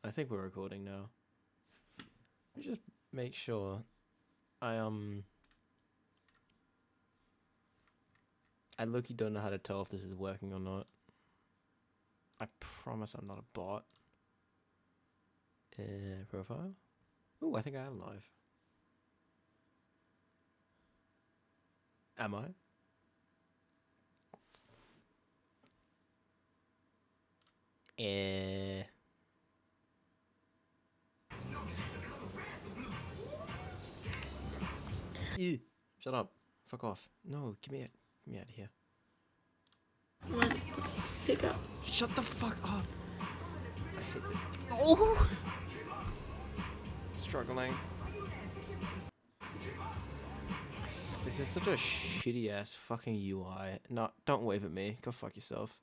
I think we're recording now. Let me just make sure. I low-key don't know how to tell if this is working or not. I promise I'm not a bot. Profile? Ooh, I think I am live. Am I? Ew. Shut up. Fuck off. No, get me out of here. Pick up. Shut the fuck up. I hate it. Oh! Struggling. This is such a shitty ass fucking UI. No, don't wave at me. Go fuck yourself.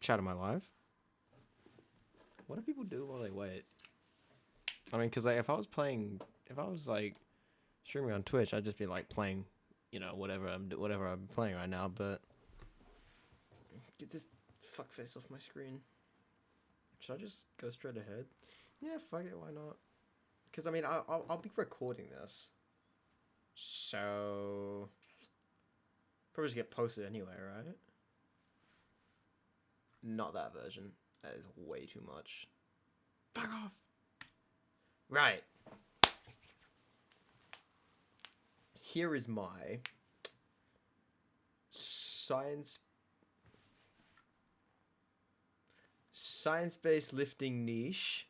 Chat, am I live? What do people do while they wait? I mean, cause like if I was like streaming on Twitch, I'd just be like playing, you know, whatever I'm playing right now. But get this fuckface off my screen. Should I just go straight ahead? Yeah, fuck it. Why not? Because I mean, I'll be recording this, so probably just get posted anyway, right? Not that version. That is way too much. Fuck off. Right. Here is my science-based lifting niche.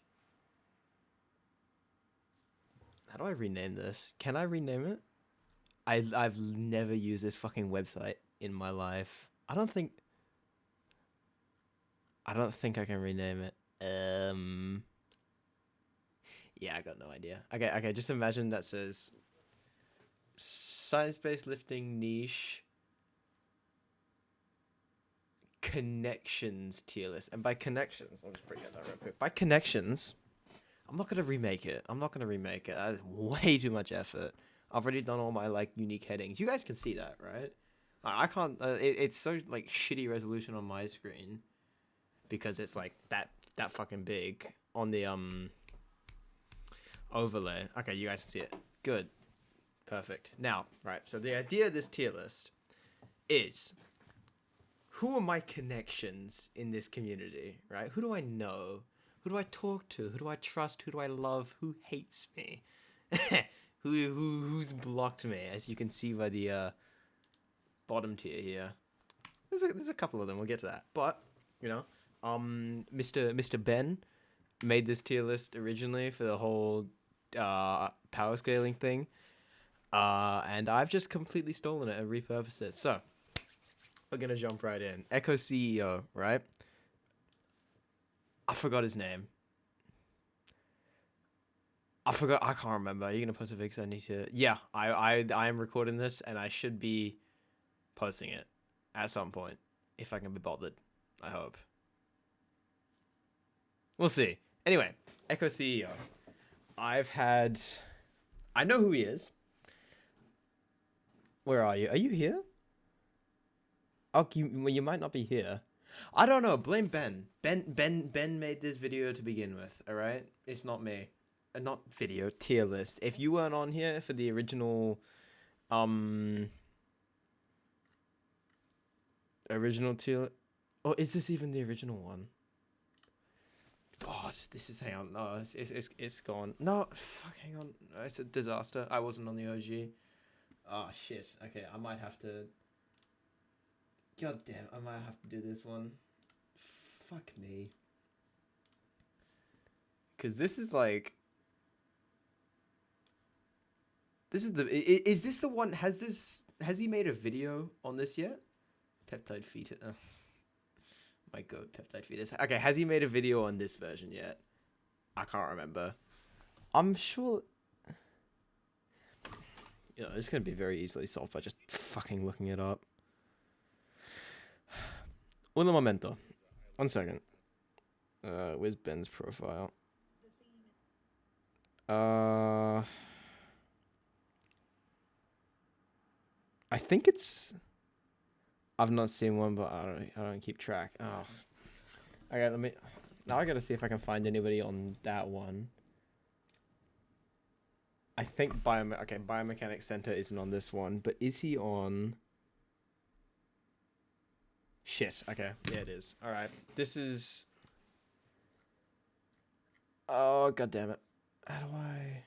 How do I rename this? Can I rename it? I've never used this fucking website in my life. I don't think I can rename it. Yeah, I got no idea. Okay, just imagine that says science-based lifting niche connections tier list. And by connections, I'll just bring that down real quick. By connections, I'm not gonna remake it. That's way too much effort. I've already done all my like unique headings. You guys can see that, right? I can't. It's so like shitty resolution on my screen because it's like that fucking big on the overlay. Okay, you guys can see it. Good, perfect. Now, right. So the idea of this tier list is, who are my connections in this community, right? Who do I know? Who do I talk to? Who do I trust? Who do I love? Who hates me? Who's blocked me? As you can see by the bottom tier here. There's a couple of them. We'll get to that. But you know, Mr. Ben made this tier list originally for the whole power scaling thing, and I've just completely stolen it and repurposed it. So we're gonna jump right in. Echo CEO, right? I forgot his name. I can't remember. Are you gonna post a video? I need to. Yeah, I am recording this, and I should be posting it at some point if I can be bothered. I hope. We'll see. Anyway, Echo CEO. I know who he is. Where are you? Are you here? Oh, you might not be here. I don't know. Blame Ben. Ben made this video to begin with. All right, it's not me. Not video tier list. If you weren't on here for the original, original tier, or is this even the original one? God, this is, hang on. No, it's gone. No, fuck, hang on. It's a disaster. I wasn't on the OG. Oh shit. Okay, I might have to. God damn, I might have to do this one. Fuck me. Cause this is like. This is the. Is this the one? Has he made a video on this yet? Peptide fetus. My god, peptide fetus. Okay, has he made a video on this version yet? I can't remember. I'm sure. You know, it's gonna be very easily solved by just fucking looking it up. Un momento. 1 second. Where's Ben's profile? I think it's. I've not seen one, but I don't keep track. Oh, Okay, let me. Now I gotta see if I can find anybody on that one. I think Biomechanics Center isn't on this one, but is he on? Shit. Okay, yeah, it is. All right, this is. Oh, god damn it! How do I?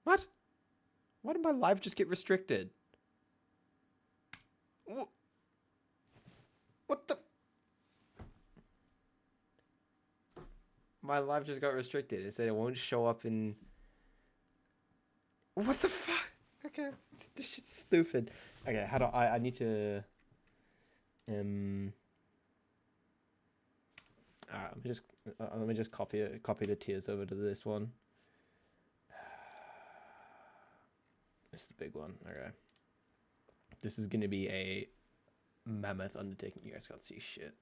What? Why did my live just get restricted? What the? My live just got restricted. It said it won't show up in. What the fuck? Okay, this shit's stupid. Okay, how do I need to. Alright, let me just copy the tiers over to this one. This is the big one. Okay. This is gonna be a mammoth undertaking. You guys can't see shit.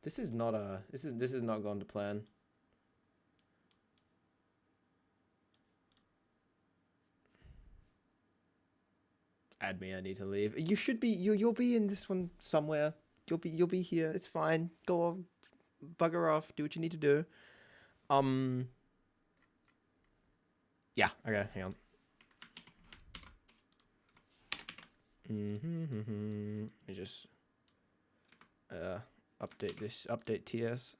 This is not gone to plan. Add me. I need to leave. You should be. You'll be in this one somewhere. You'll be here. It's fine. Go on, bugger off. Do what you need to do. Yeah. Okay. Hang on. Let me just update this. Update TS.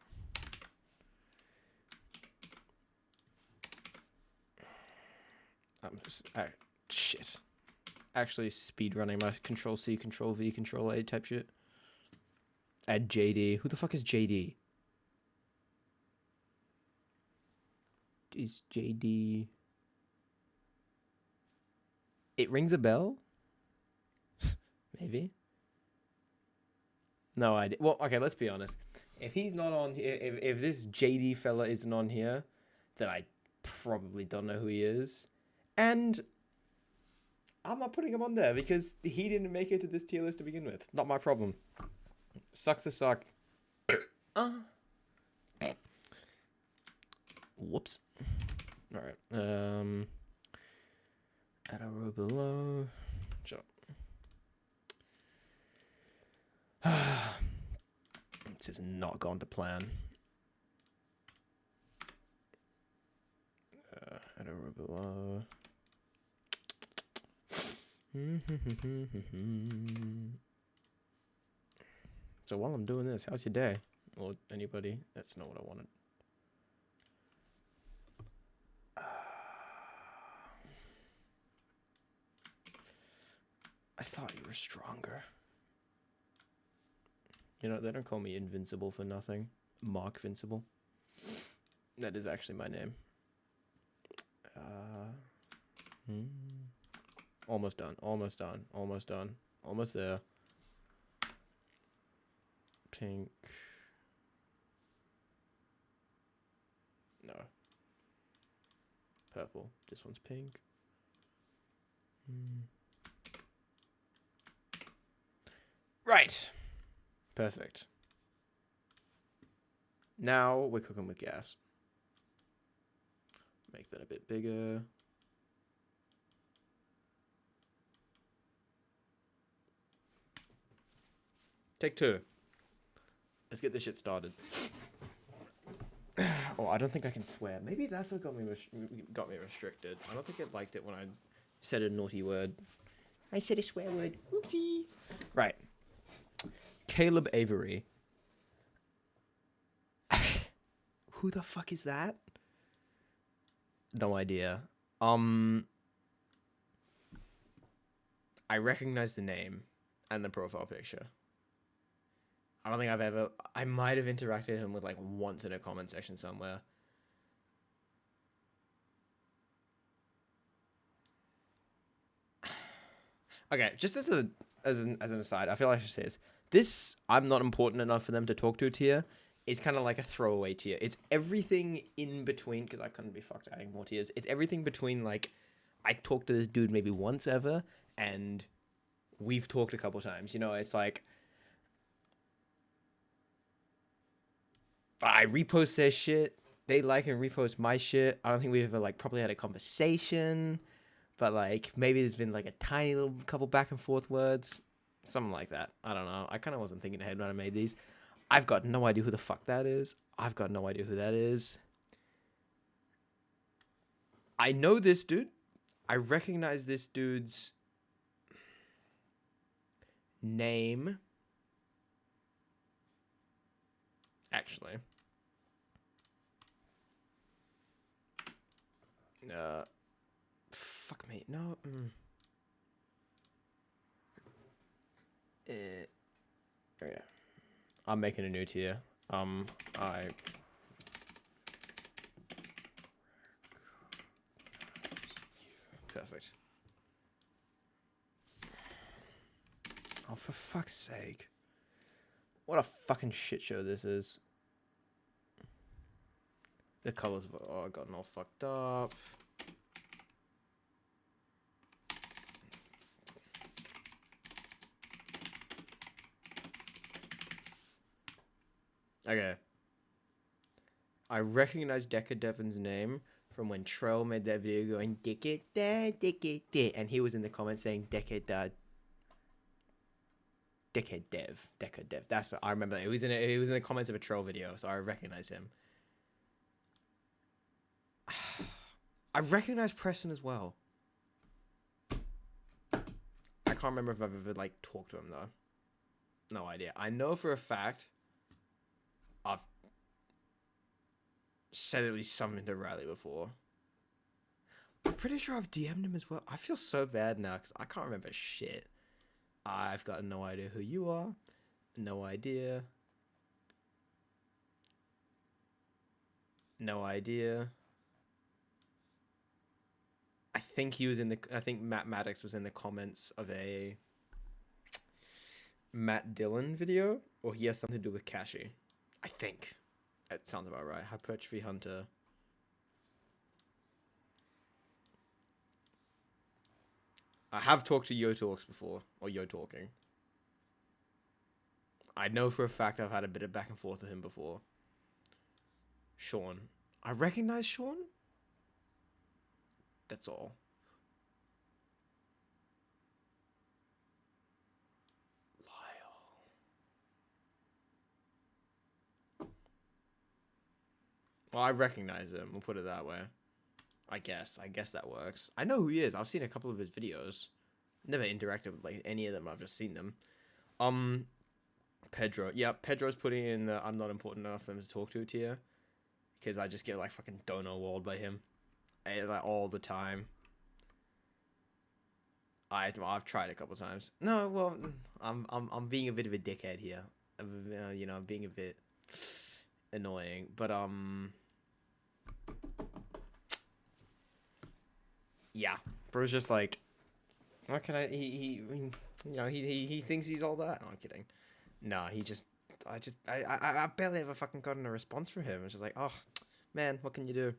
I'm just shit. Actually speed running my Control C, Control V, Control A type shit. Add JD. Who the fuck is JD? Is JD? It rings a bell? Maybe. No idea. Well, okay, let's be honest. If he's not on here, if this JD fella isn't on here, then I probably don't know who he is. And I'm not putting him on there because he didn't make it to this tier list to begin with. Not my problem. Sucks to suck. Whoops. Alright. Add a row below. Shut up. This has not gone to plan. Add a row below. So while I'm doing this, how's your day? Or anybody? That's not what I wanted. I thought you were stronger. You know, they don't call me Invincible for nothing. Mark Vincible. That is actually my name. Almost done. Almost done. Almost done. Almost there. Pink. No. Purple. This one's pink. Right. Perfect. Now we're cooking with gas. Make that a bit bigger. Take two. Let's get this shit started. Oh, I don't think I can swear. Maybe that's what got me restricted. I don't think it liked it when I said a naughty word. I said a swear word. Oopsie. Right. Caleb Avery. Who the fuck is that? No idea. I recognize the name and the profile picture. I don't think I've ever... I might have interacted with him with like once in a comment section somewhere. Okay, just as an aside, I feel like I should say this. This, I'm not important enough for them to talk to tier, is kind of like a throwaway tier. It's everything in between, because I couldn't be fucked adding more tiers. It's everything between, like, I talked to this dude maybe once ever, and we've talked a couple times. You know, it's like... I repost their shit. they like and repost my shit. I don't think we've ever like probably had a conversation, but like maybe there's been like a tiny little couple back and forth words, something like that. I don't know. I kind of wasn't thinking ahead when I made these. I've got no idea who the fuck that is. I've got no idea who that is. I know this dude. I recognize this dude's name. Actually. Fuck me. No. Yeah. I'm making a new tier. I perfect. Oh, for fuck's sake. What a fucking shit show this is. The colors have all gotten all fucked up. Okay. I recognize Deca Devon's name from when Trell made that video going Deca da, Deca da, and he was in the comments saying Deca da, Deca Dev, Deca Dev. That's what I remember. He was in the comments of a Trell video, so I recognize him. I recognize Preston as well. I can't remember if I've ever like talked to him though. No idea. I know for a fact I've said at least something to Riley before. I'm pretty sure I've DM'd him as well. I feel so bad now because I can't remember shit. I've got no idea who you are. No idea. No idea. I think he was in the. I think Matt Maddox was in the comments of a Matt Dillon video, or he has something to do with Kashi. I think that sounds about right. Hypertrophy Hunter. I have talked to Yo Talks before, or Yo Talking. I know for a fact I've had a bit of back and forth with him before. Sean. I recognize Sean? That's all. Lyle. Well, I recognize him. We'll put it that way. I guess that works. I know who he is. I've seen a couple of his videos. Never interacted with like any of them. I've just seen them. Pedro. Yeah, Pedro's putting in the I'm not important enough for them to talk to tier. Because I just get like fucking dono walled by him. Like all the time. I've tried a couple times. No, well, I'm being a bit of a dickhead here. You know, I'm being a bit annoying. But yeah, bro's just like, what can he thinks he's all that. No, I'm kidding. No, I barely ever fucking gotten a response from him. It's just like, oh man, what can you do?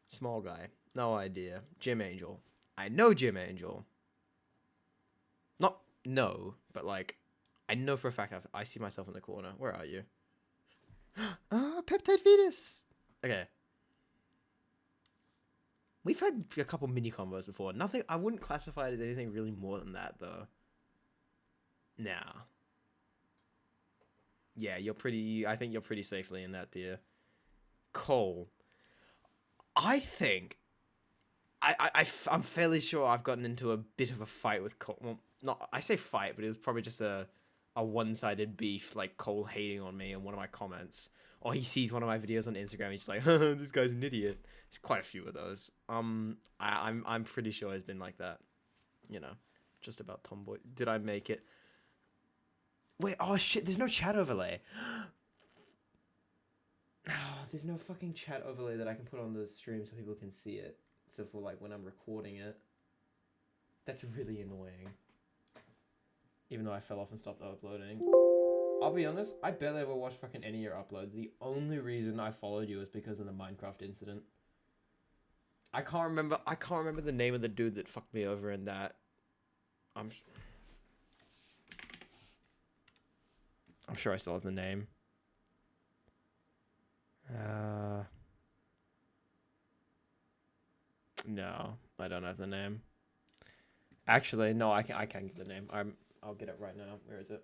Small guy, no idea. Jim Angel, I know Jim Angel. Not no, but like, I know for a fact I see myself in the corner. Where are you? Peptide fetus. Okay. We've had a couple mini combos before. Nothing. I wouldn't classify it as anything really more than that, though. Nah. Yeah, you're pretty. I think you're pretty safely in that tier. Cole. I think. I'm fairly sure I've gotten into a bit of a fight with Cole. Well, not. I say fight, but it was probably just a one-sided beef, like Cole hating on me in one of my comments. Or he sees one of my videos on Instagram, he's just like, this guy's an idiot. There's quite a few of those. I'm pretty sure it's been like that. You know, just about tomboy. Did I make it? Wait, oh shit, there's no chat overlay. Oh, there's no fucking chat overlay that I can put on the stream so people can see it. So for like when I'm recording it. That's really annoying. Even though I fell off and stopped uploading. I'll be honest, I barely ever watch fucking any of your uploads. The only reason I followed you is because of the Minecraft incident. I can't remember the name of the dude that fucked me over in that. I'm sure I still have the name. No, I don't have the name. Actually, no, I can get the name. I'll get it right now. Where is it?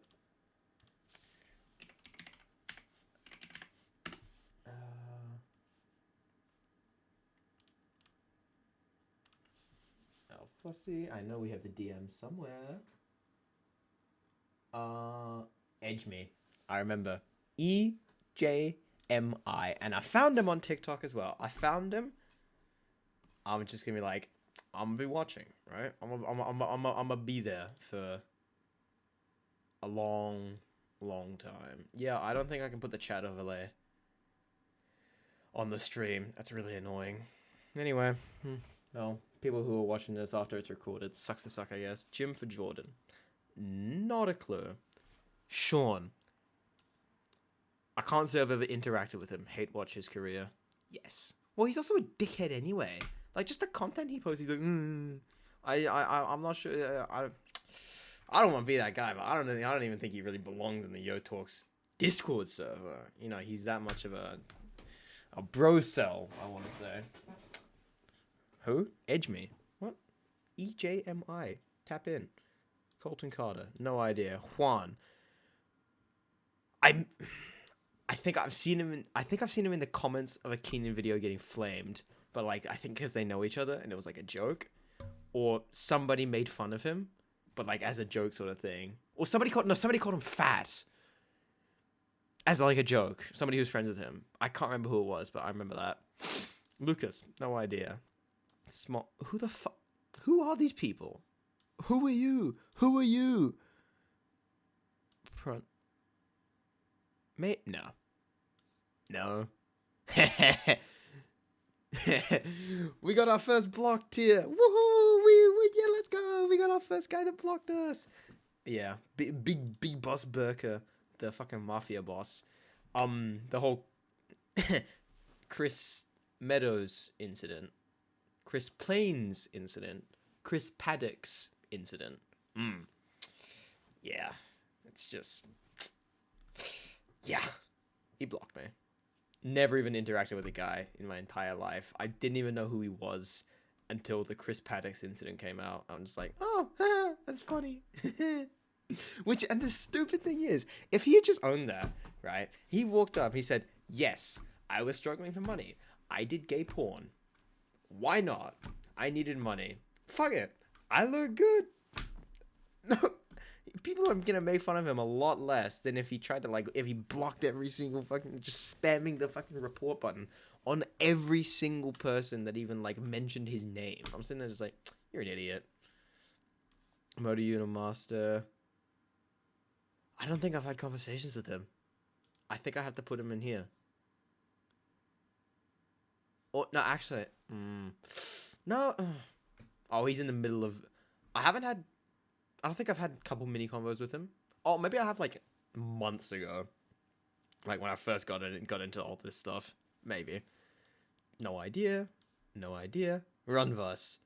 Fussy. I know we have the DM somewhere. Edge me. I remember. EJMI. And I found him on TikTok as well. I found him. I'm just gonna be like, I'm gonna be watching, right? I'm gonna be there for a long time. Yeah, I don't think I can put the chat overlay on the stream. That's really annoying. Anyway, well, people who are watching this after it's recorded, sucks to suck, I guess. Jim for Jordan. Not a clue. Sean. I can't say I've ever interacted with him. Hate watch his career. Yes. Well, he's also a dickhead anyway. Like, just the content he posts, he's like, I'm not sure. I don't want to be that guy, but I don't even think he really belongs in the Yo Talks Discord server. You know, he's that much of a bro cell, I want to say. Who? Edge me. What? EJMI. Tap in. Colton Carter. No idea. Juan. I think I've seen him in the comments of a Keenan video getting flamed, but like I think because they know each other and it was like a joke, or somebody made fun of him, but like as a joke sort of thing, or somebody called him fat as like a joke. Somebody who's friends with him. I can't remember who it was, but I remember that. Lucas, no idea. Small. Who the fuck? Who are these people? Who are you? Who are you? Front. Mate, no. We got our first block tier. Woohoo! Yeah, let's go. We got our first guy that blocked us. Yeah, big boss Burker, the fucking mafia boss. The whole Chris Meadows incident, Chris Plains incident, Chris Paddock's incident. Yeah, it's just. Yeah, he blocked me. Never even interacted with the guy in my entire life. I didn't even know who he was until the Chris Paddock's incident came out. I'm just like, oh, that's funny. And the stupid thing is, if he had just owned that, right? He walked up, he said, yes, I was struggling for money. I did gay porn. Why not? I needed money. Fuck it. I look good. No. People are gonna make fun of him a lot less than if he tried to, like, if he blocked every single fucking, just spamming the fucking report button on every single person that even, like, mentioned his name. I'm sitting there just like, you're an idiot. Motor Unit Master. I don't think I've had conversations with him. I think I have to put him in here. Oh, no, actually. No. Oh, he's in the middle of. I don't think I've had a couple mini combos with him. Oh, maybe I have like months ago. Like when I first got into all this stuff. Maybe. No idea. Runvus.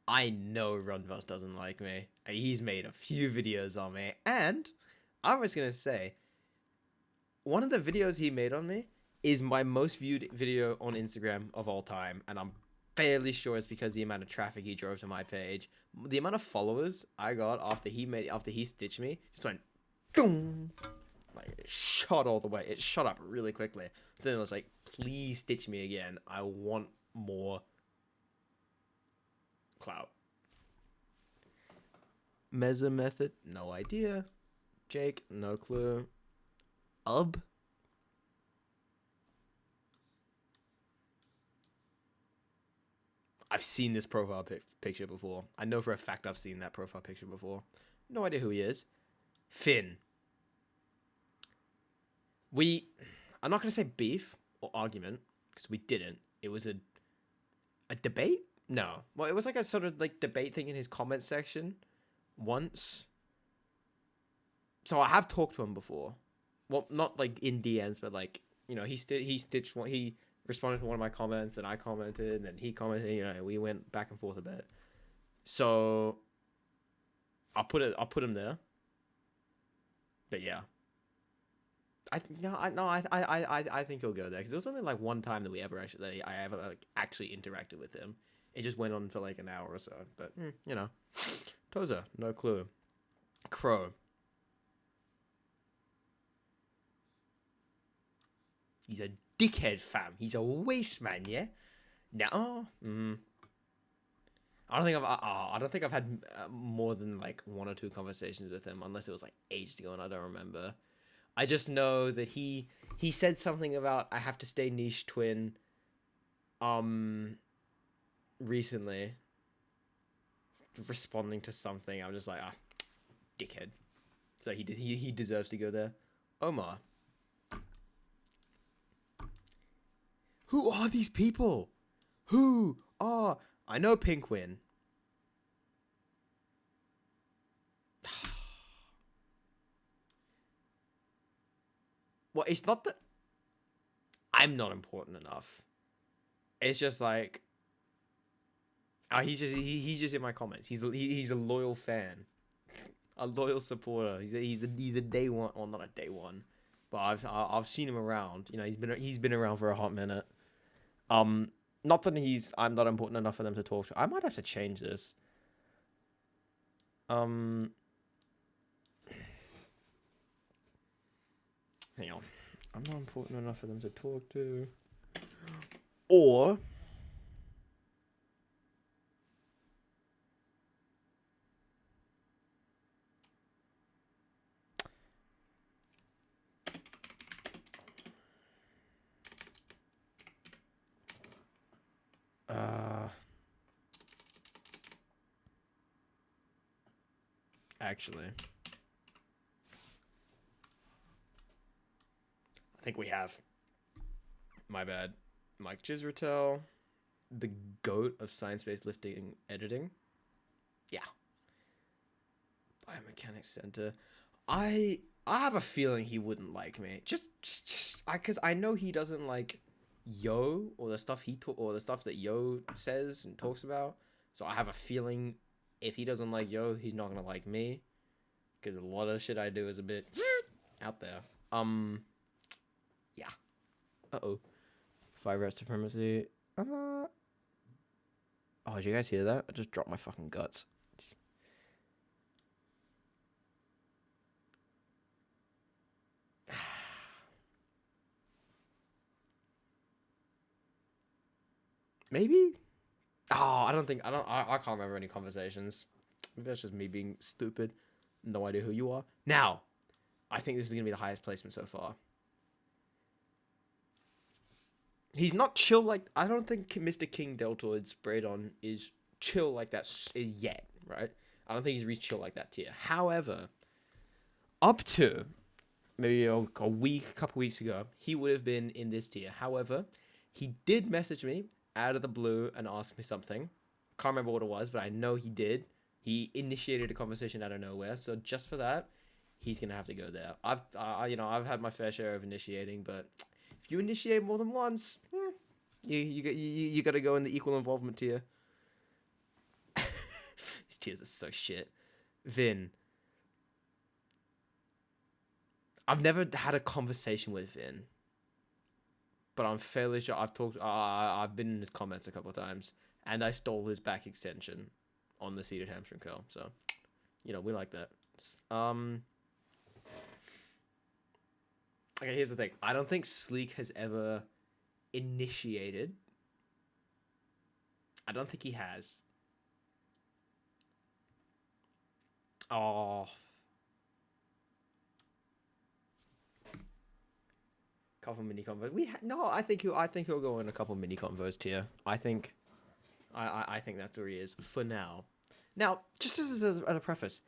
I know Runvus doesn't like me. He's made a few videos on me. And I was going to say, one of the videos he made on me is my most viewed video on Instagram of all time. And I'm fairly sure it's because the amount of traffic he drove to my page. The amount of followers I got after he stitched me just went boom, like it shot all the way. It shot up really quickly. So then I was like, please stitch me again. I want more clout. Meza method, no idea. Jake, no clue. I've seen this profile picture before. I know for a fact I've seen that profile picture before. No idea who he is. Finn. I'm not going to say beef or argument, because we didn't. It was a debate? No. Well, it was like a sort of like debate thing in his comment section once. So I have talked to him before. Well, not like in DMs, but like, you know, he stitched one. He responded to one of my comments, and I commented, and then he commented. You know, we went back and forth a bit. So I'll put him there. But yeah, I think he'll go there because there was only like one time that I ever like actually interacted with him. It just went on for like an hour or so. But you know, Toza, no clue. Crow. He's a dickhead, fam. He's a waste man, yeah. No. I don't think I've had more than like 1 or 2 conversations with him, unless it was like ages ago and I don't remember. I just know that he said something about I have to stay niche twin. Recently, responding to something, I'm just like, dickhead. So he deserves to go there. Omar. Who are these people? Who are... I know Pinkwin. Well, it's not that I'm not important enough. It's just like... he's just in my comments. He's a loyal fan. A loyal supporter. He's a day one... Well, not a day one. But I've seen him around. You know, he's been around for a hot minute. Not that I'm not important enough for them to talk to. I might have to change this. Hang on. I'm not important enough for them to talk to. Or actually, I think we have. My bad. Mike Chisratel, the GOAT of science-based lifting editing. Yeah. Biomechanics Center. I have a feeling he wouldn't like me. Just because I know he doesn't like Yo or the stuff or the stuff that Yo says and talks about. So I have a feeling if he doesn't like Yo, he's not gonna like me. Because a lot of shit I do is a bit out there. Yeah. 5 reps supremacy. Oh, did you guys hear that? I just dropped my fucking guts. Maybe? I can't remember any conversations. Maybe that's just me being stupid. No idea who you are. Now, I think this is going to be the highest placement so far. He's not chill like... I don't think Mr. King Deltoid's Braydon is chill like that yet, right? I don't think he's reached chill like that tier. However, up to maybe a couple weeks ago, he would have been in this tier. However, he did message me out of the blue and ask me something. Can't remember what it was, but I know he did. He initiated a conversation out of nowhere, so just for that, he's gonna have to go there. I've had my fair share of initiating, but if you initiate more than once, you gotta go in the equal involvement tier. These tiers are so shit. Vin. I've never had a conversation with Vin, but I'm fairly sure I've been in his comments a couple of times, and I stole his back extension on the seated hamstring curl. So, we like that. Okay, here's the thing. I don't think Sleek has ever initiated. I don't think he has. Oh. Couple mini convos. I think he'll go in a couple mini convos tier. I think that's where he is for now. Now, just as a preface,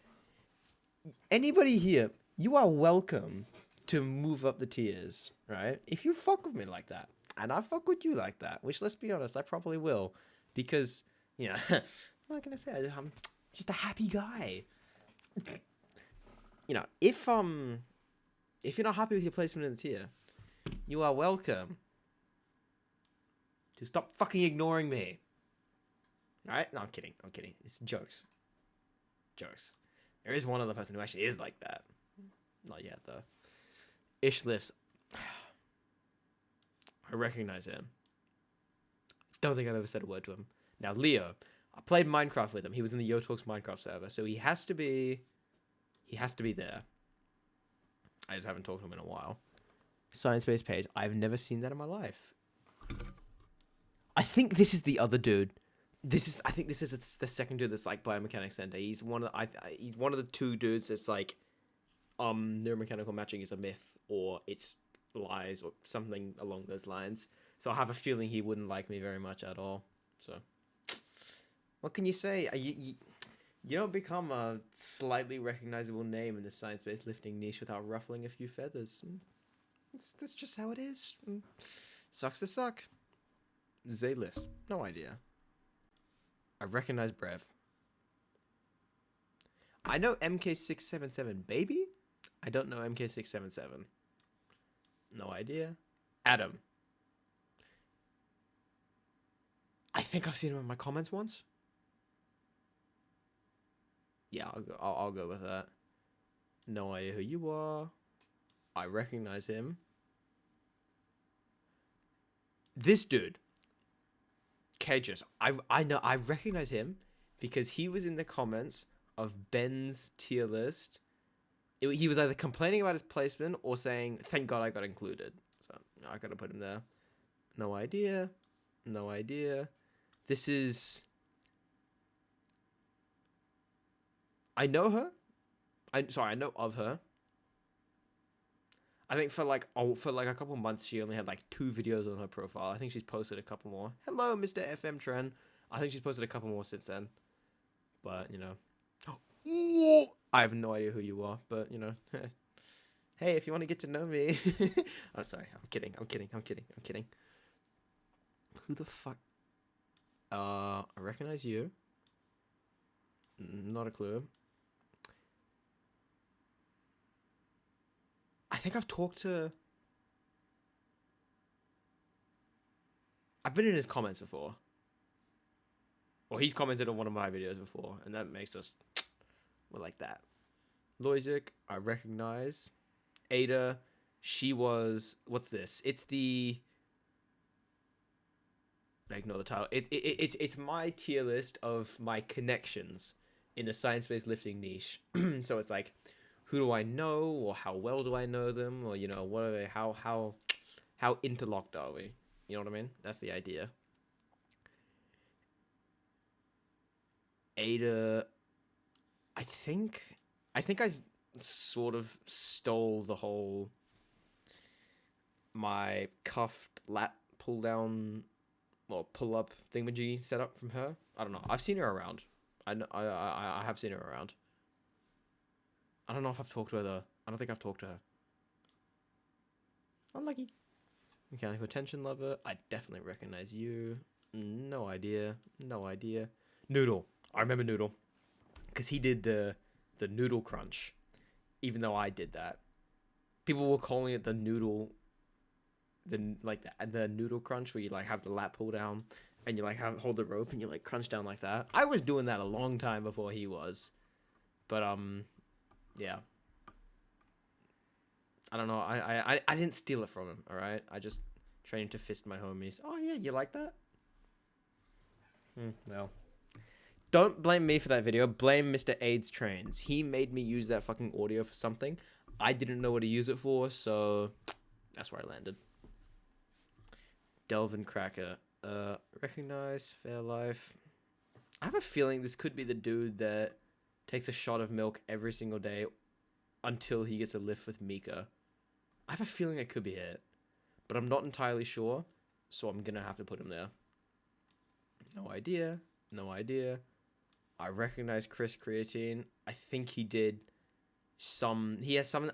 anybody here, you are welcome to move up the tiers, right? If you fuck with me like that, and I fuck with you like that, which, let's be honest, I probably will, because what can I say? I'm just a happy guy. If you're not happy with your placement in the tier, you are welcome to stop fucking ignoring me. Alright? No, I'm kidding. It's jokes. There is one other person who actually is like that. Not yet, though. Ish lifts. I recognize him. Don't think I've ever said a word to him. Now, Leo, I played Minecraft with him. He was in the Yo Talks Minecraft server, so he has to be there. I just haven't talked to him in a while. Science-based page. I've never seen that in my life. I think this is the other dude. I think this is the second dude that's like Biomechanics Center. He's one of he's one of the two dudes that's like, neuromechanical matching is a myth or it's lies or something along those lines. So I have a feeling he wouldn't like me very much at all. So, what can you say? You don't become a slightly recognizable name in the science-based lifting niche without ruffling a few feathers. That's just how it is. Sucks to suck. Zay lifts. No idea. I recognize Brev. I know MK677 baby. I don't know MK677. No idea. Adam. I think I've seen him in my comments once. Yeah, I'll go with that. No idea who you are. I recognize him. This dude. Cages. I know I recognize him because he was in the comments of Ben's tier list. He was either complaining about his placement or saying, "Thank God I got included." So I gotta put him there. No idea. No idea. This is. I know her. I know of her. I think for like a couple months she only had like 2 videos on her profile. I think she's posted a couple more. Hello, Mr. FM Trend. I think she's posted a couple more since then. But, you know. I have no idea who you are, but, you know. Hey, if you want to get to know me. I'm sorry. I'm kidding. Who the fuck? I recognize you. Not a clue. I think I've talked to... I've been in his comments before. Or he's commented on one of my videos before, and that makes us... We're like that. Loizic, I recognize. Ada, she was... What's this? It's the... Ignore the title. It's my tier list of my connections in the science-based lifting niche. So it's like... Who do I know, or how well do I know them, or, you know, what are they, how interlocked are we? You know what I mean? That's the idea. Ada, I think I sort of stole the whole my cuffed lat pull down or pull up thingamajig setup from her. I don't know. I've seen her around. I have seen her around. I don't know if I've talked to her though. I don't think I've talked to her. Unlucky. Mechanical attention lover. I definitely recognize you. No idea. Noodle. I remember Noodle. Because he did the noodle crunch. Even though I did that. People were calling it the noodle... The noodle crunch where you like have the lat pull down. And you like hold the rope and you like crunch down like that. I was doing that a long time before he was. But yeah. I don't know. I didn't steal it from him, alright? I just trained to fist my homies. Oh, yeah, you like that? Well. Don't blame me for that video. Blame Mr. AIDS Trains. He made me use that fucking audio for something. I didn't know what to use it for, so that's where I landed. Delvin Cracker. Recognize. Fair Life. I have a feeling this could be the dude that takes a shot of milk every single day until he gets a lift with Mika. I have a feeling it could be it, but I'm not entirely sure, so I'm gonna have to put him there. No idea. I recognize Chris Creatine. I think he did some...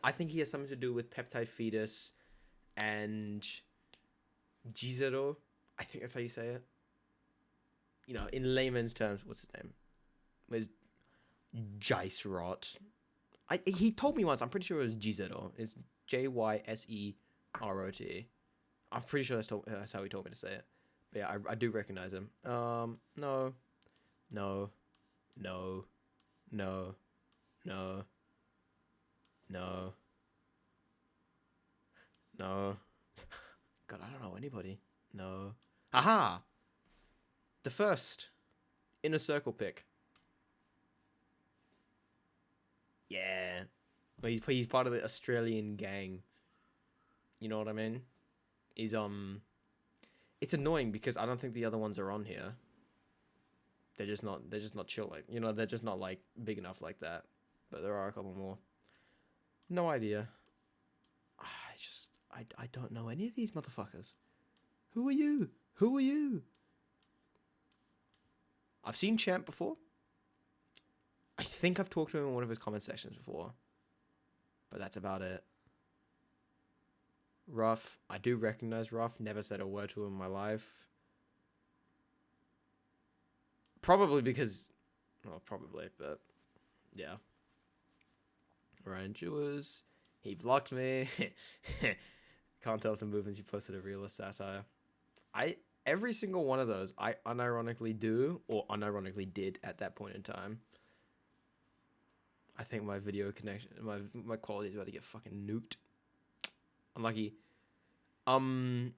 I think he has something to do with peptide fetus and Gizero. I think that's how you say it. You know, in layman's terms, what's his name? Where's Jice Rot? He told me once. I'm pretty sure it was Gizero. It's Jyserot. I'm pretty sure that's how he told me to say it. But yeah, I do recognize him. No. God, I don't know anybody. No. Haha! The first Inner circle pick. Yeah. Well, he's part of the Australian gang. You know what I mean? He's it's annoying because I don't think the other ones are on here. They're just not chill like, you know, they're just not like big enough like that. But there are a couple more. No idea. I don't know any of these motherfuckers. Who are you? Who are you? I've seen Champ before. I think I've talked to him in one of his comment sections before. But that's about it. Ruff. I do recognize Ruff. Never said a word to him in my life. Probably because... Well, probably, but... Yeah. Ryan Jewers. He blocked me. Can't tell if the movements you posted are real or satire. Every single one of those I unironically do or unironically did at that point in time. I think my video connection, my quality is about to get fucking nuked. Unlucky. Okay.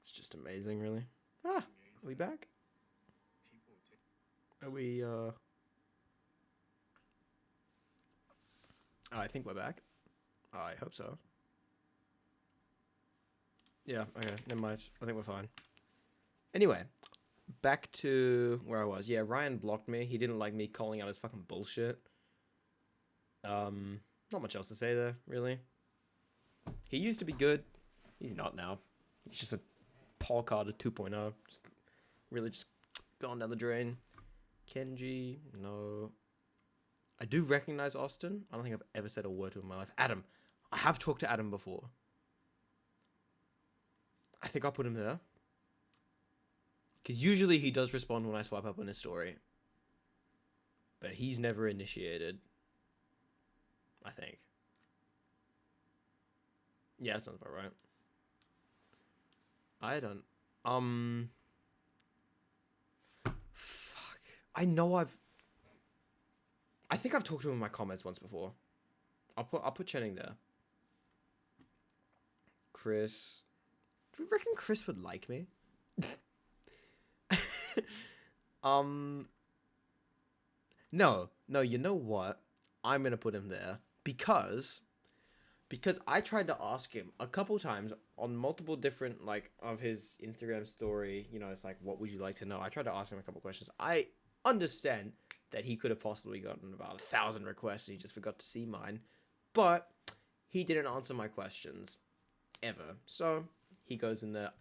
It's just amazing, really. Ah, are we back? Are we, Oh, I think we're back. I hope so. Yeah, okay, never mind. I think we're fine. Anyway, back to where I was. Yeah, Ryan blocked me. He didn't like me calling out his fucking bullshit. Not much else to say there, really. He used to be good. He's not now. He's just a Paul Carter 2.0. Really just gone down the drain. Kenji, no. I do recognize Austin. I don't think I've ever said a word to him in my life. Adam. I have talked to Adam before. I think I'll put him there. Because usually he does respond when I swipe up on his story. But he's never initiated. I think. Yeah, that sounds about right. I don't... Fuck. I know I think I've talked to him in my comments once before. I'll put Channing there. Chris. Do you reckon Chris would like me? No, you know what? I'm gonna put him there because I tried to ask him a couple times on multiple different, like, of his Instagram story. You know, it's like, what would you like to know? I tried to ask him a couple questions. I understand that he could have possibly gotten about 1,000 requests and he just forgot to see mine, but he didn't answer my questions ever. So he goes in there.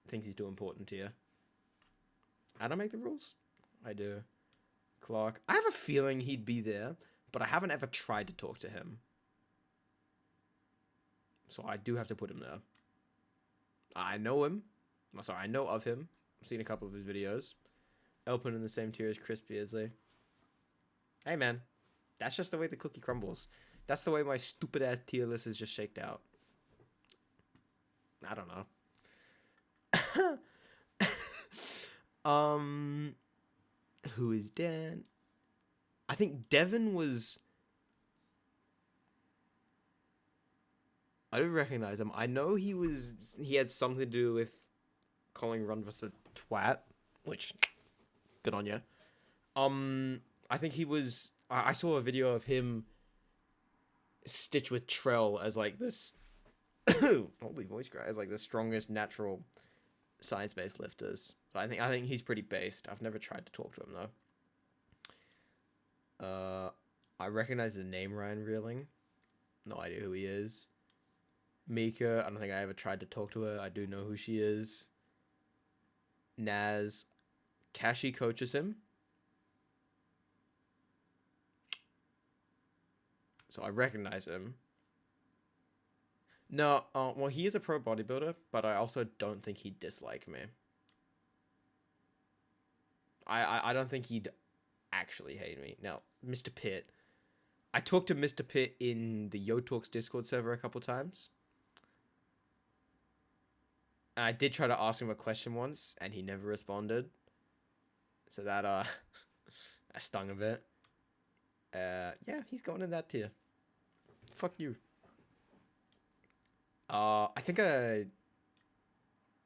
Thinks he's too important here. I don't make the rules. I do. Clark. I have a feeling he'd be there, but I haven't ever tried to talk to him. So I do have to put him there. I know him. Sorry, I know of him. I've seen a couple of his videos. Open in the same tier as Chris Beardsley. Hey, man. That's just the way the cookie crumbles. That's the way my stupid-ass tier list is just shaked out. I don't know. Who is Dan? I think Devin was... I don't recognize him. I know he had something to do with calling Runvus a twat, which, good on you. I think he was... I saw a video of him stitched with Trell as, like, this... holy voice cry, as, like, the strongest natural science-based lifters. So I think he's pretty based. I've never tried to talk to him, though. I recognize the name Ryan Reeling. No idea who he is. Mika, I don't think I ever tried to talk to her. I do know who she is. Naz. Kashi coaches him. So I recognize him. No, well, he is a pro bodybuilder, but I also don't think he'd dislike me. I don't think he'd actually hate me. Now, Mr. Pitt. I talked to Mr. Pitt in the Yo Talks Discord server a couple times. I did try to ask him a question once, and he never responded. So that that stung a bit. Yeah, he's going in that tier. Fuck you. I think I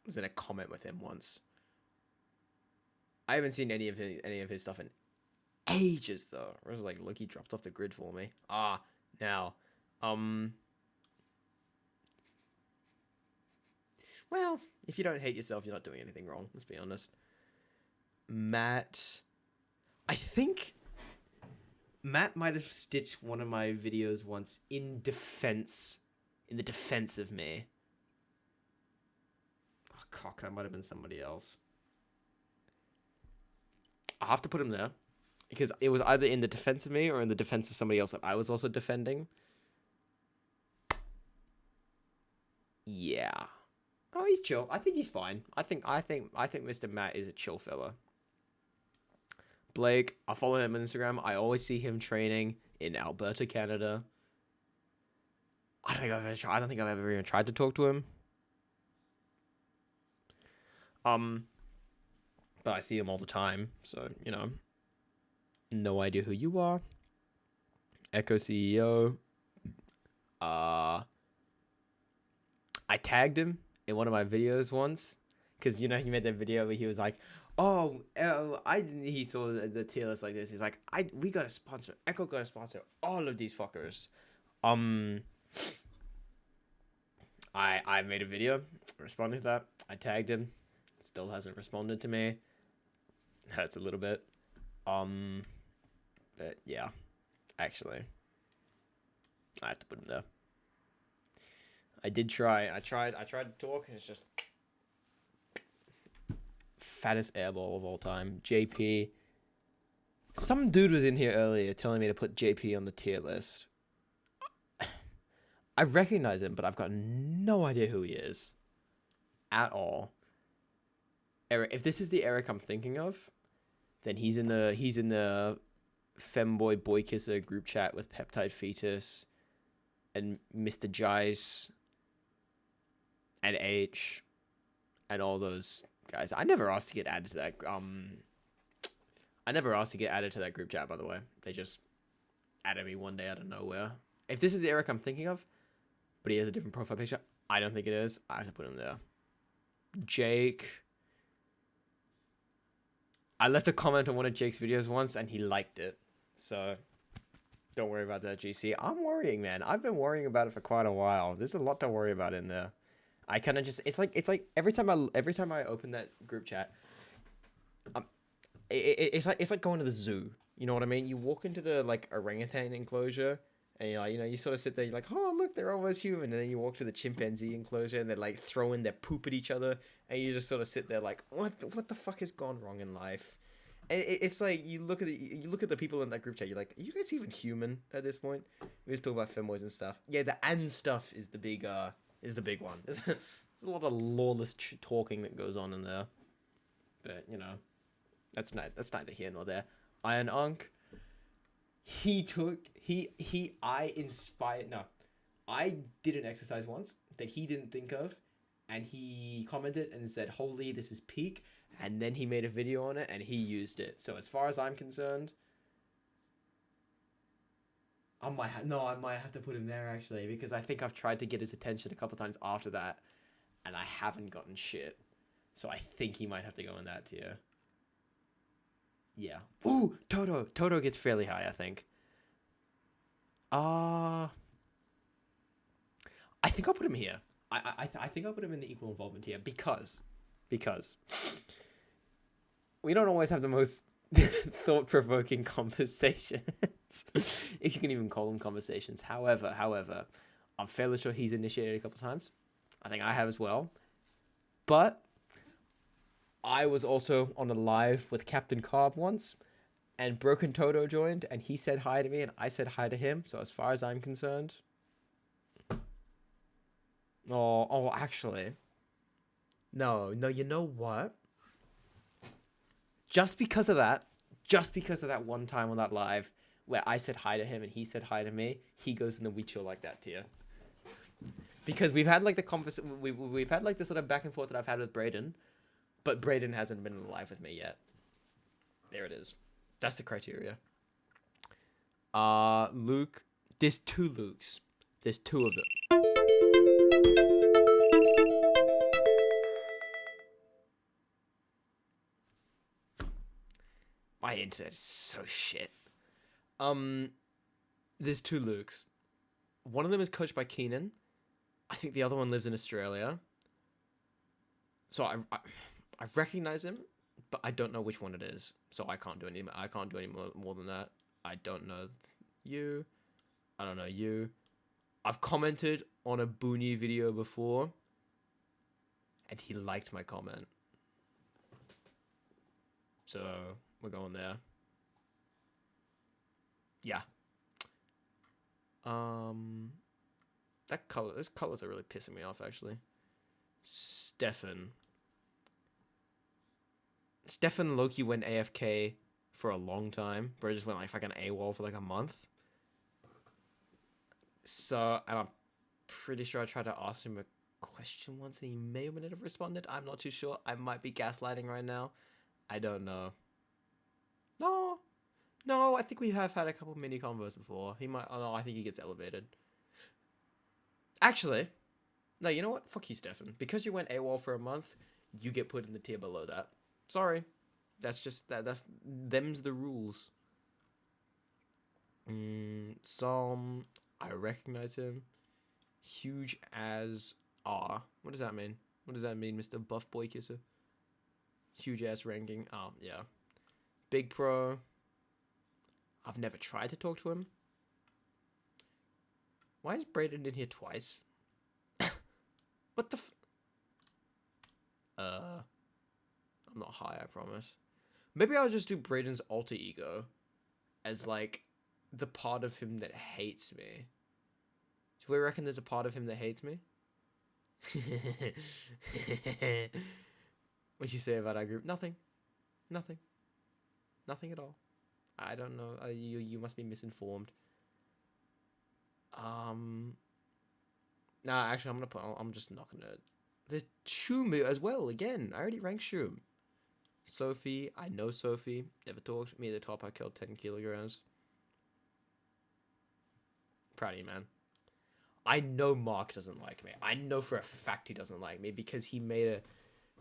was in a comment with him once. I haven't seen any of his stuff in ages though. I was like, look, he dropped off the grid for me. Now, well, if you don't hate yourself, you're not doing anything wrong. Let's be honest. Matt, I think Matt might have stitched one of my videos once in the defense of me. Oh, cock, that might have been somebody else. I'll have to put him there because it was either in the defense of me or in the defense of somebody else that I was also defending. Yeah. Oh, he's chill. I think he's fine. I think Mr. Matt is a chill fella. Blake, I follow him on Instagram. I always see him training in Alberta, Canada. I don't think I've ever even tried to talk to him. But I see him all the time, so you know. No idea who you are. Echo CEO. I tagged him in one of my videos once, because you know he made that video where he was like, he saw the tier list like this. He's like, we gotta sponsor. Echo gotta sponsor all of these fuckers. I made a video responding to that. I tagged him. Still hasn't responded to me. Hurts a little bit. But yeah, actually, I have to put him there. I did try. I tried to talk, and it's just fattest airball of all time. JP. Some dude was in here earlier telling me to put JP on the tier list. I recognize him, but I've got no idea who he is at all. Eric, if this is the Eric I'm thinking of, then he's in the femboy boy kisser group chat with Peptide Fetus and Mr. Jice and H and all those guys. I never asked to get added to that. I never asked to get added to that group chat, by the way. They just added me one day out of nowhere. If this is the Eric I'm thinking of, but he has a different profile picture, I don't think it is. I have to put him there. Jake. I left a comment on one of Jake's videos once, and he liked it. So, don't worry about that, GC. I'm worrying, man. I've been worrying about it for quite a while. There's a lot to worry about in there. I kind of just... It's like every time I open that group chat, it's like going to the zoo. You know what I mean? You walk into the like orangutan enclosure, and you're like, you sort of sit there. You're like, oh look, they're almost human. And then you walk to the chimpanzee enclosure, and they're like throwing their poop at each other, and you just sort of sit there like, what the fuck has gone wrong in life? And it's like you look at the people in that group chat. You're like, are you guys even human at this point? We just talk about femboys and stuff. Yeah, the and stuff is the big one. There's a lot of lawless talking that goes on in there, but you know, that's neither here nor there. Iron Unk. I did an exercise once that he didn't think of, and he commented and said, holy, this is peak, and then he made a video on it and he used it. So as far as I'm concerned, I might have to put him there actually, because I think I've tried to get his attention a couple times after that, and I haven't gotten shit. So I think he might have to go in that tier. Yeah. Ooh, Toto. Toto gets fairly high, I think. I think I'll put him here. I think I'll put him in the equal involvement tier because we don't always have the most thought-provoking conversations, if you can even call them conversations. However, I'm fairly sure he's initiated a couple times. I think I have as well. But I was also on a live with Captain Cobb once, and Broken Toto joined, and he said hi to me, and I said hi to him. So as far as I'm concerned... Oh, actually... No, you know what? just because of that one time on that live where I said hi to him and he said hi to me, he goes in the "we chill like that" tier. Because we've had like the we've had like the sort of back and forth that I've had with Brayden, but Brayden hasn't been in the live with me yet. There it is. That's the criteria. Luke. There's 2 Lukes. There's 2 of them. My internet is so shit. There's 2 Lukes. One of them is coached by Keenan. I think the other one lives in Australia. So I recognize him, but I don't know which one it is. So I can't do any more than that. I don't know you. I don't know you. I've commented on a Booney video before, and he liked my comment. So we're going there. Yeah. Those colors are really pissing me off, actually. Stefan Loki went AFK for a long time. Bro just went like fucking AWOL for like a month. So, and I'm pretty sure I tried to ask him a question once and he may or may not have responded. I'm not too sure. I might be gaslighting right now. I don't know. No, I think we have had a couple mini combos before. He might. Oh no, I think he gets elevated. Actually, no. You know what? Fuck you, Stefan. Because you went AWOL for a month, you get put in the tier below that. Sorry, that's just that. That's them's the rules. Psalm. I recognize him. Huge as R. What does that mean? What does that mean, Mr. Buff Boy Kisser? Huge ass ranking. Oh yeah. Big Pro. I've never tried to talk to him. Why is Brayden in here twice? What the I'm not high, I promise. Maybe I'll just do Brayden's alter ego as like the part of him that hates me. Do we reckon there's a part of him that hates me? What'd you say about our group? Nothing at all. I don't know. You must be misinformed. Nah, actually, I'm just not gonna. There's Shumu as well. Again, I already ranked Shum. Sophie, I know Sophie. Never talked. Me at the top, I killed 10 kilograms. Proud of you, man. I know Mark doesn't like me. I know for a fact he doesn't like me because he made a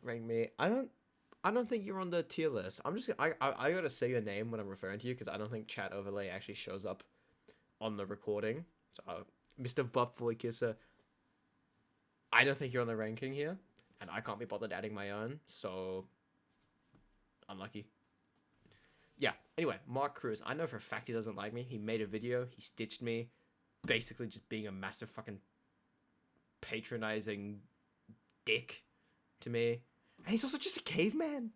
rank me. I don't think you're on the tier list. I gotta say your name when I'm referring to you because I don't think chat overlay actually shows up on the recording. So, Mr. Buff Boy Kisser, I don't think you're on the ranking here, and I can't be bothered adding my own. So, unlucky. Yeah. Anyway, Mark Cruz. I know for a fact he doesn't like me. He made a video. He stitched me, basically just being a massive fucking patronizing dick to me. And he's also just a caveman.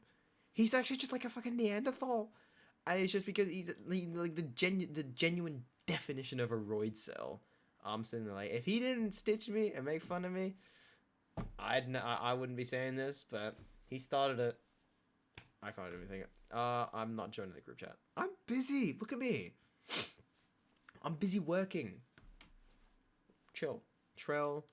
He's actually just like a fucking Neanderthal. And it's just because he's like the genuine definition of a roid cell. I'm sitting there like, if he didn't stitch me and make fun of me, I wouldn't be saying this, but he started it. I can't do anything. I'm not joining the group chat. I'm busy. Look at me. I'm busy working. Chill. Trell.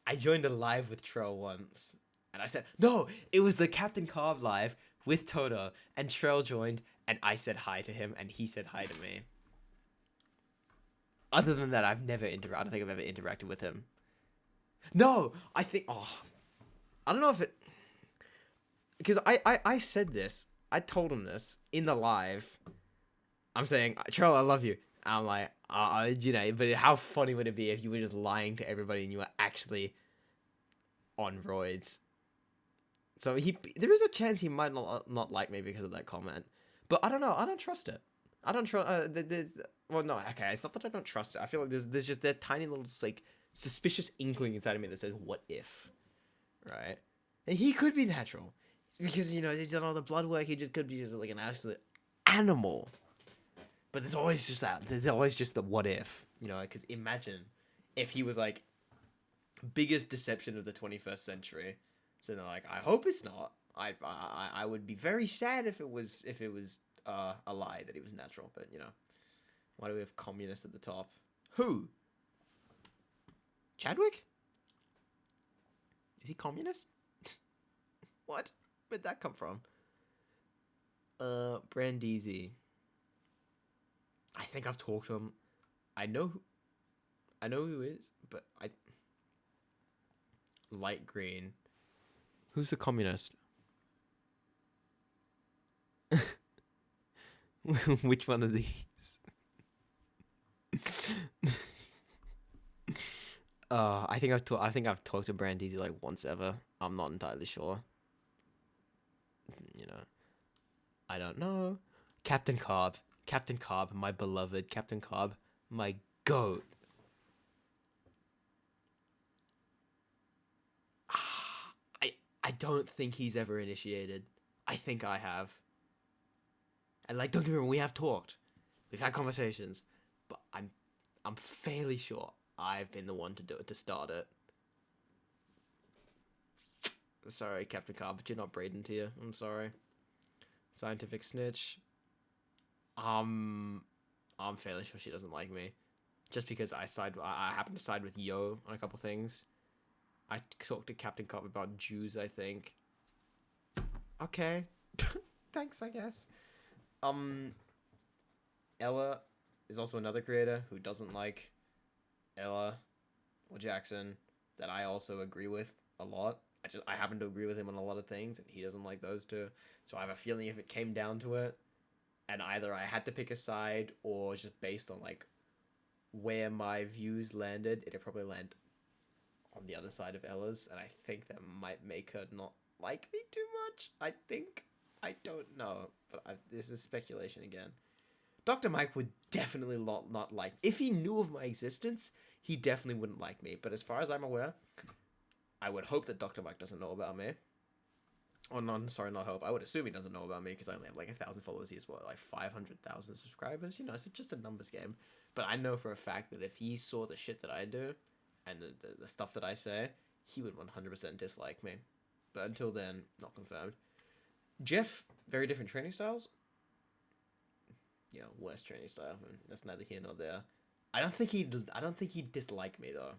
I joined a live with Trell once. And I said, no, it was the Captain Carve live with Toto. And Trell joined. And I said hi to him. And he said hi to me. Other than that, I don't think I've ever interacted with him. No, I think... Oh, I don't know if it... Because I said this. I told him this in the live. I'm saying, Trell, I love you. I'm like, you know, but how funny would it be if you were just lying to everybody and you were actually on roids? So there is a chance he might not like me because of that comment. But I don't know. I don't trust it. I don't trust. Well, no. Okay, it's not that I don't trust it. I feel like there's just that tiny little like suspicious inkling inside of me that says, "What if?" Right? And he could be natural because he's done all the blood work. He just could be just like an absolute animal. But there's always just that. There's always just the what if, because imagine if he was like biggest deception of the 21st century. So they're like, I hope it's not. I would be very sad if it was a lie that he was natural. But you know, why do we have communist at the top? Who? Chadwick? Is he communist? What? Where'd that come from? Brandeezy. I think I've talked to him. I know who he is, but I... Light green. Who's the communist? Which one of these? I think I've talked to Brandeezy like once ever. I'm not entirely sure. You know, I don't know. Captain Cobb, my beloved Captain Cobb, my goat. I don't think he's ever initiated. I think I have. And like, don't get me wrong, we have talked, we've had conversations, but I'm fairly sure I've been the one to do it, to start it. Sorry, Captain Cobb, but you're not Braden to you. I'm sorry. Scientific snitch. I'm fairly sure she doesn't like me, just because I happen to side with Yo on a couple things. I talked to Captain Cobb about Jews, I think. Okay. Thanks, I guess. Ella is also another creator who doesn't like Ella or Jackson, that I also agree with a lot. I happen to agree with him on a lot of things, and he doesn't like those two. So I have a feeling if it came down to it, and either I had to pick a side, or just based on like where my views landed, it'd probably land on the other side of Ella's, and I think that might make her not like me too much. I think. I don't know, but this is speculation again. Dr. Mike would definitely not like... If he knew of my existence, he definitely wouldn't like me. But as far as I'm aware, I would hope that Dr. Mike doesn't know about me. Oh, no, sorry, not hope. I would assume he doesn't know about me, because I only have like 1,000 followers. He has, what, like 500,000 subscribers? You know, it's just a numbers game. But I know for a fact that if he saw the shit that I do, and the stuff that I say, he would 100% dislike me. But until then, not confirmed. Jeff, very different training styles. You know, worse training style. That's neither here nor there. I don't think he'd dislike me though,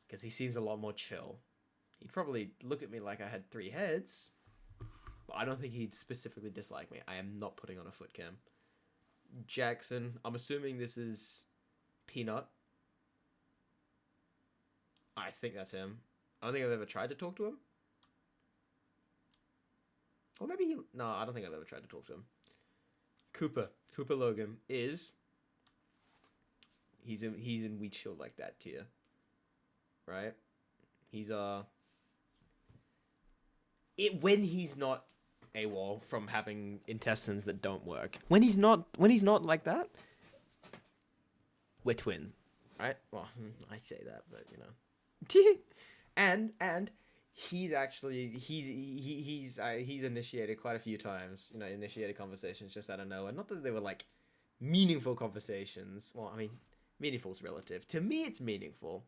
because he seems a lot more chill. He'd probably look at me like I had 3 heads, but I don't think he'd specifically dislike me. I am not putting on a foot cam. Jackson, I'm assuming this is Peanut. I think that's him. I don't think I've ever tried to talk to him. Or maybe he... No, I don't think I've ever tried to talk to him. Cooper Logan is... He's in Wheat Shield like that tier. Right? He's, when he's not AWOL from having intestines that don't work. When he's not like that, we're twins. Right? Well, I say that, but, you know. And... He's initiated quite a few times, you know, initiated conversations just out of nowhere. Not that they were like meaningful conversations. Well, I mean, meaningful is relative. To me, it's meaningful.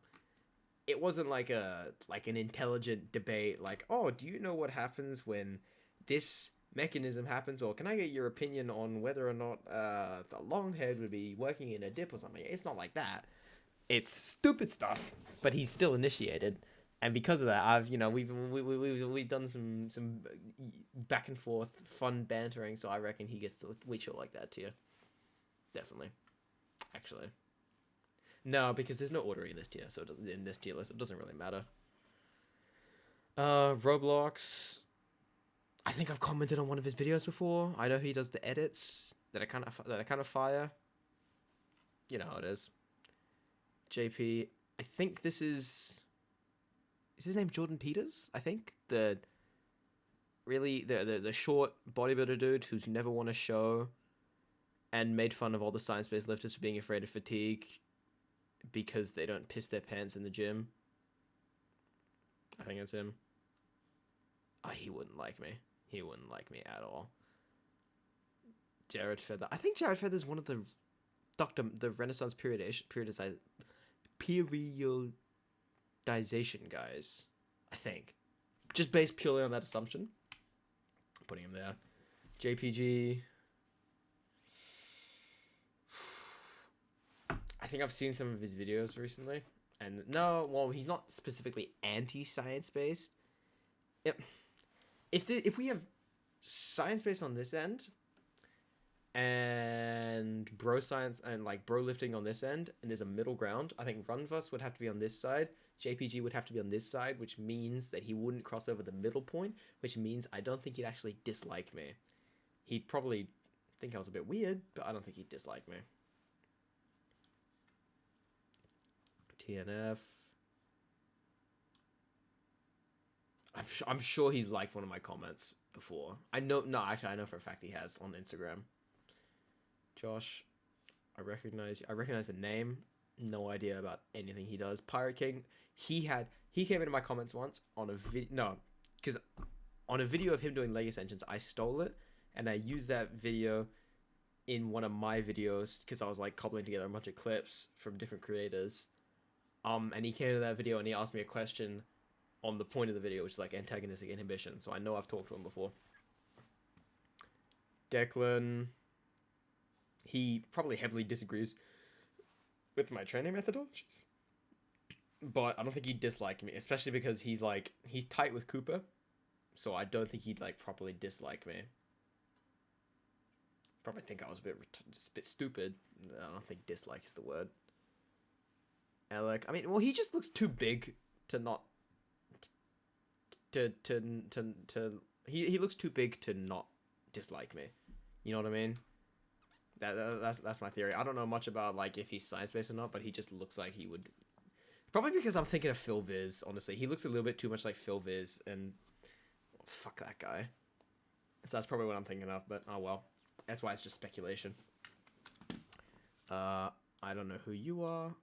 It wasn't like an intelligent debate, like, oh, do you know what happens when this mechanism happens, or can I get your opinion on whether or not the long head would be working in a dip or something? It's not like that. It's stupid stuff, but he's still initiated. And because of that, we've done some back and forth fun bantering, so I reckon he gets the Wheat Shield like that too. Definitely. Actually. No, because there's no ordering in this tier, so in this tier list, it doesn't really matter. Roblox. I think I've commented on one of his videos before. I know he does the edits that are kind of fire. You know how it is. JP. I think this is... Is his name Jordan Peters? I think the short bodybuilder dude who's never won a show, and made fun of all the science-based lifters for being afraid of fatigue because they don't piss their pants in the gym. I think it's him. Oh, he wouldn't like me. He wouldn't like me at all. Jared Feather. I think Jared Feather's one of the Renaissance periodization guys, I think. Just based purely on that assumption. Putting him there. JPG. I think I've seen some of his videos recently. And no, well, he's not specifically anti-science based. If we have science based on this end, and bro science and like bro lifting on this end, and there's a middle ground, I think Runvus would have to be on this side, JPG would have to be on this side, which means that he wouldn't cross over the middle point, which means I don't think he'd actually dislike me. He'd probably think I was a bit weird, but I don't think he'd dislike me. TNF. I'm sure he's liked one of my comments before. I know for a fact he has on Instagram. Josh, I recognize the name. No idea about anything he does. Pirate King, he came into my comments once on a video. No, because on a video of him doing leg extensions, I stole it and I used that video in one of my videos because I was like cobbling together a bunch of clips from different creators. And he came to that video and he asked me a question on the point of the video, which is like antagonistic inhibition. So I know I've talked to him before. Declan, he probably heavily disagrees with my training methodologies, but I don't think he'd dislike me, especially because he's tight with Cooper, so I don't think he'd like properly dislike me. Probably think I was just a bit stupid. I don't think dislike is the word. Alec, I mean, well, he just looks too big to not he looks too big to not dislike me. You know what I mean? That's my theory. I don't know much about like if he's science based or not, but he just looks like he would. Probably because I'm thinking of Phil Viz. Honestly, he looks a little bit too much like Phil Viz, and fuck that guy. So that's probably what I'm thinking of. But oh well, that's why it's just speculation. I don't know who you are.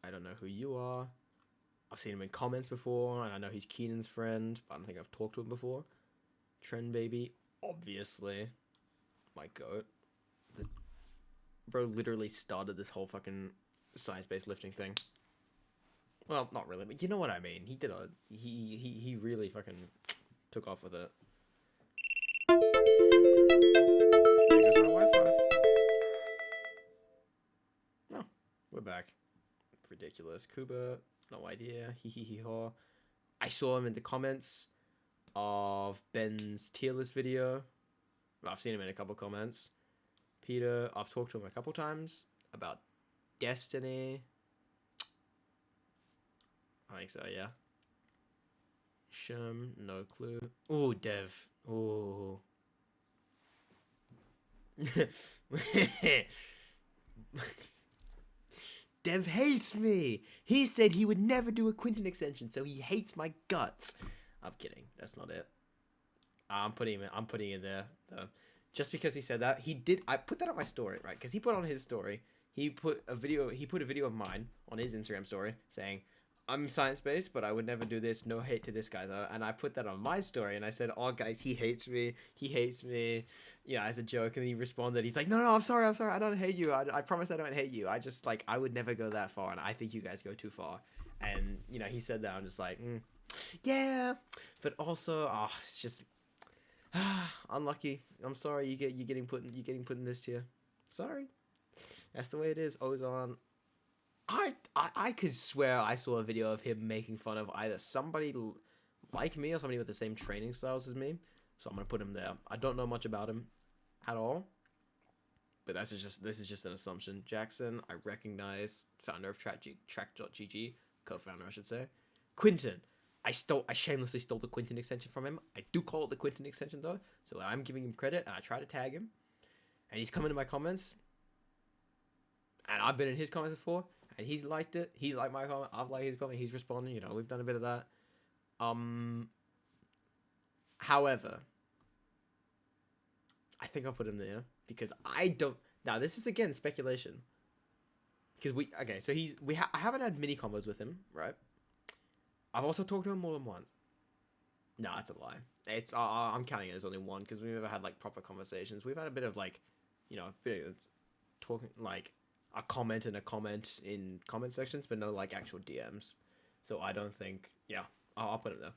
I don't know who you are. I've seen him in comments before, and I know he's Keenan's friend, but I don't think I've talked to him before. Trend Baby, obviously. My goat. Bro literally started this whole fucking science-based lifting thing. Well, not really, but you know what I mean. He really fucking took off with it. There goes my Wi-Fi. Oh, we're back. Ridiculous. Kuba, no idea. Hee-hee-hee-haw. I saw him in the comments of Ben's tier list video. I've seen him in a couple comments. Peter, I've talked to him a couple times about Destiny. I think so, yeah. Shem, no clue. Oh, Dev. Oh. Dev hates me. He said he would never do a Quinton extension, so he hates my guts. I'm kidding. That's not it. I'm putting it there though. Just because he said that, he did. I put that on my story, right? Because he put on his story. He put a video of mine on his Instagram story saying, "I'm science-based, but I would never do this. No hate to this guy though." And I put that on my story, and I said, "Oh, guys, he hates me. He hates me." You know, as a joke. And he responded, he's like, "No, I'm sorry. I don't hate you. I promise I don't hate you. I just like I would never go that far, and I think you guys go too far." And you know, he said that. I'm just like, yeah, but also, it's just unlucky. I'm sorry. You're getting put in this tier. Sorry. That's the way it is. Ozon. I could swear I saw a video of him making fun of either somebody like me or somebody with the same training styles as me. So I'm gonna put him there. I don't know much about him at all, but this is just an assumption. Jackson, I recognize, founder of Track.gg, co-founder, I should say. Quinton, I shamelessly stole the Quinton extension from him. I do call it the Quinton extension though, so I'm giving him credit, and I try to tag him, and he's coming to my comments, and I've been in his comments before, and he's liked it. He's liked my comment. I've liked his comment. He's responding. You know, we've done a bit of that. However, I think I'll put him there because I don't. Now this is again speculation. Because I haven't had mini combos with him, right? I've also talked to him more than once. No, that's a lie. It's I'm counting it as only one because we've never had like proper conversations. We've had a bit of like, you know, a bit of talking, like a comment and a comment in comment sections, but no like actual DMs. So I don't think. Yeah, I'll put it there.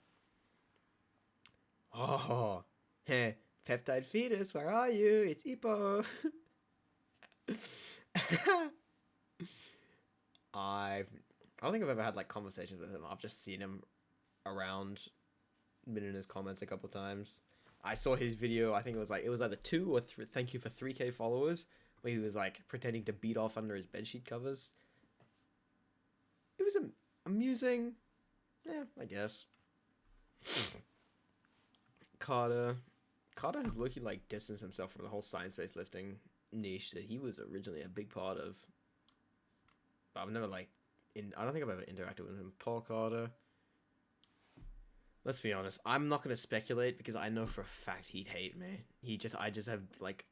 Oh, hey, Peptide fetus, where are you? It's Ippo. I don't think I've ever had like conversations with him. I've just seen him around, been in his comments a couple times. I saw his video. I think it was either 2 or 3. Thank you for 3K followers, where he was like pretending to beat off under his bedsheet covers. It was amusing. Yeah, I guess. Carter has low-key like distanced himself from the whole science-based lifting niche that he was originally a big part of. But I've never I don't think I've ever interacted with him. Paul Carter. Let's be honest. I'm not gonna speculate because I know for a fact he'd hate me. I just have like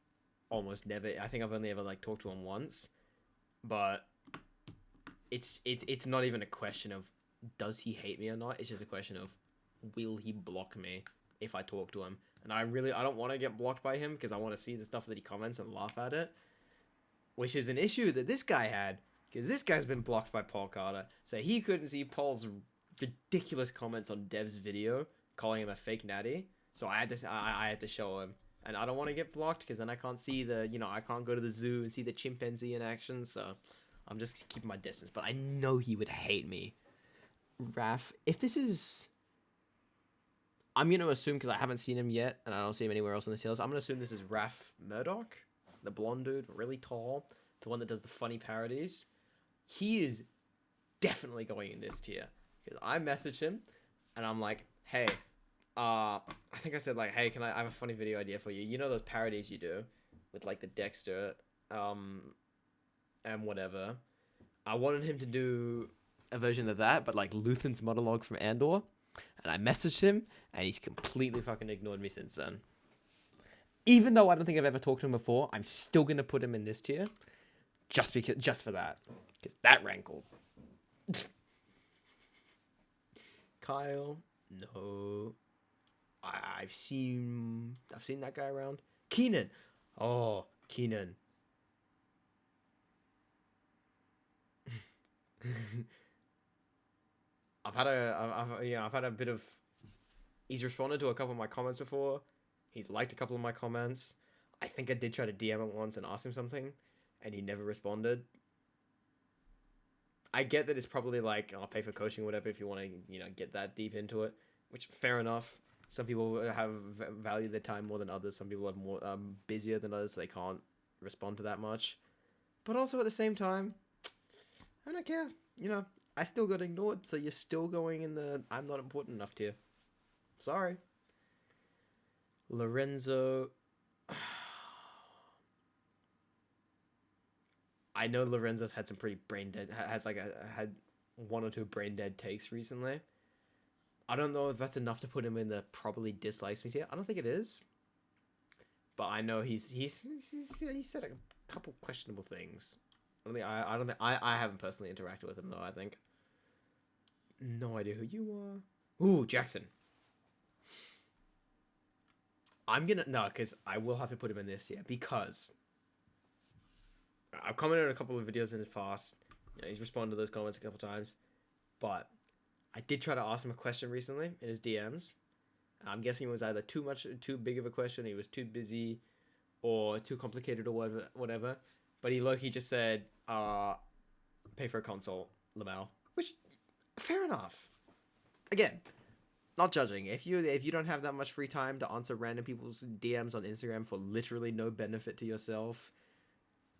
almost never. I think I've only ever like talked to him once, but it's not even a question of does he hate me or not. It's just a question of will he block me if I talk to him. And I don't want to get blocked by him because I want to see the stuff that he comments and laugh at it, which is an issue that this guy had because this guy's been blocked by Paul Carter, so he couldn't see Paul's ridiculous comments on Dev's video calling him a fake natty. So I had to show him, and I don't want to get blocked because then I can't see I can't go to the zoo and see the chimpanzee in action. So I'm just keeping my distance. But I know he would hate me. Raf, if this is, I'm gonna assume because I haven't seen him yet and I don't see him anywhere else in the hills. I'm gonna assume this is Raf Murdoch, the blonde dude, really tall, the one that does the funny parodies. He is definitely going in this tier. Because I messaged him, and I'm like, hey, I think I said, like, hey, I have a funny video idea for you. You know those parodies you do with, like, the Dexter, and whatever. I wanted him to do a version of that, but, like, Luthen's monologue from Andor. And I messaged him, and he's completely fucking ignored me since then. Even though I don't think I've ever talked to him before, I'm still going to put him in this tier. Just for that. Because that rankled. Kyle, no. I've seen that guy around. Keenan, oh Keenan. I've had a bit of. He's responded to a couple of my comments before. He's liked a couple of my comments. I think I did try to DM him once and ask him something, and he never responded. I get that it's probably like, I'll pay for coaching or whatever if you want to, get that deep into it, which fair enough. Some people have value their time more than others. Some people are more busier than others, so they can't respond to that much. But also at the same time, I don't care. I still got ignored, so you're still going in the I'm not important enough tier. Sorry. Lorenzo. I know Lorenzo's had some pretty brain dead, had 1 or 2 brain dead takes recently. I don't know if that's enough to put him in the probably dislikes me tier. I don't think it is. But I know he said a couple questionable things. I haven't personally interacted with him though, I think. No idea who you are. Ooh, Jackson. because I will have to put him in this tier because I've commented on a couple of videos in his past. He's responded to those comments a couple times, but I did try to ask him a question recently in his DMs. I'm guessing it was either too big of a question, he was too busy, or too complicated, or whatever. But he just said, "Pay for a console, Lamel," which fair enough. Again, not judging. If you don't have that much free time to answer random people's DMs on Instagram for literally no benefit to yourself,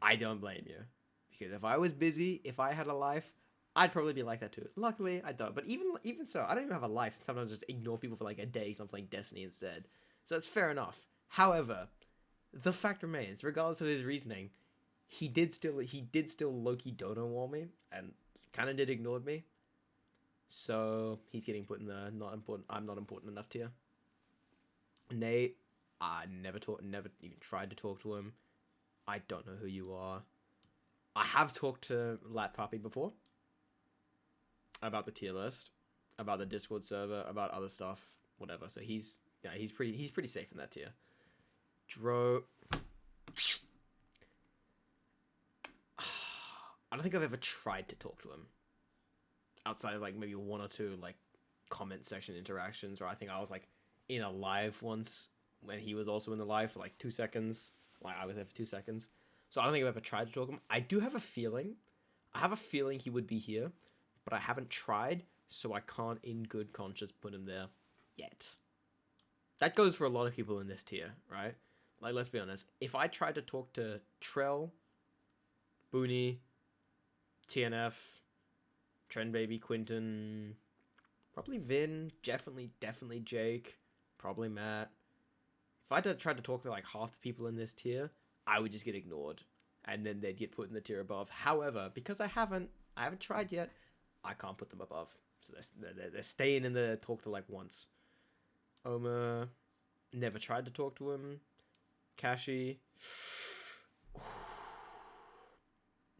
I don't blame you. Because if I was busy, if I had a life, I'd probably be like that too. Luckily, I don't. But even so, I don't even have a life, and sometimes I just ignore people for like a day because I'm playing Destiny instead. So that's fair enough. However, the fact remains, regardless of his reasoning, he did still low-key dono wall me and kind of did ignore me. So he's getting put in the I'm not important enough tier. Nate, I never even tried to talk to him. I don't know who you are. I have talked to Lat Puppy before about the tier list, about the Discord server, about other stuff, whatever. So he's pretty safe in that tier. Dro, I don't think I've ever tried to talk to him outside of like maybe 1 or 2 like comment section interactions, or I think I was like in a live once when he was also in the live for like 2 seconds. Like I was there for 2 seconds. So I don't think I've ever tried to talk to him. I do have a feeling. I have a feeling he would be here, but I haven't tried, so I can't in good conscience put him there yet. That goes for a lot of people in this tier, right? Like, let's be honest. If I tried to talk to Trell, Booney, TNF, Trend Baby, Quinton, probably Vin, definitely Jake, probably Matt. If I tried to talk to like half the people in this tier, I would just get ignored, and then they'd get put in the tier above. However, because I haven't tried yet, I can't put them above. So they're staying in the talk to like once. Omer, never tried to talk to him. Kashi.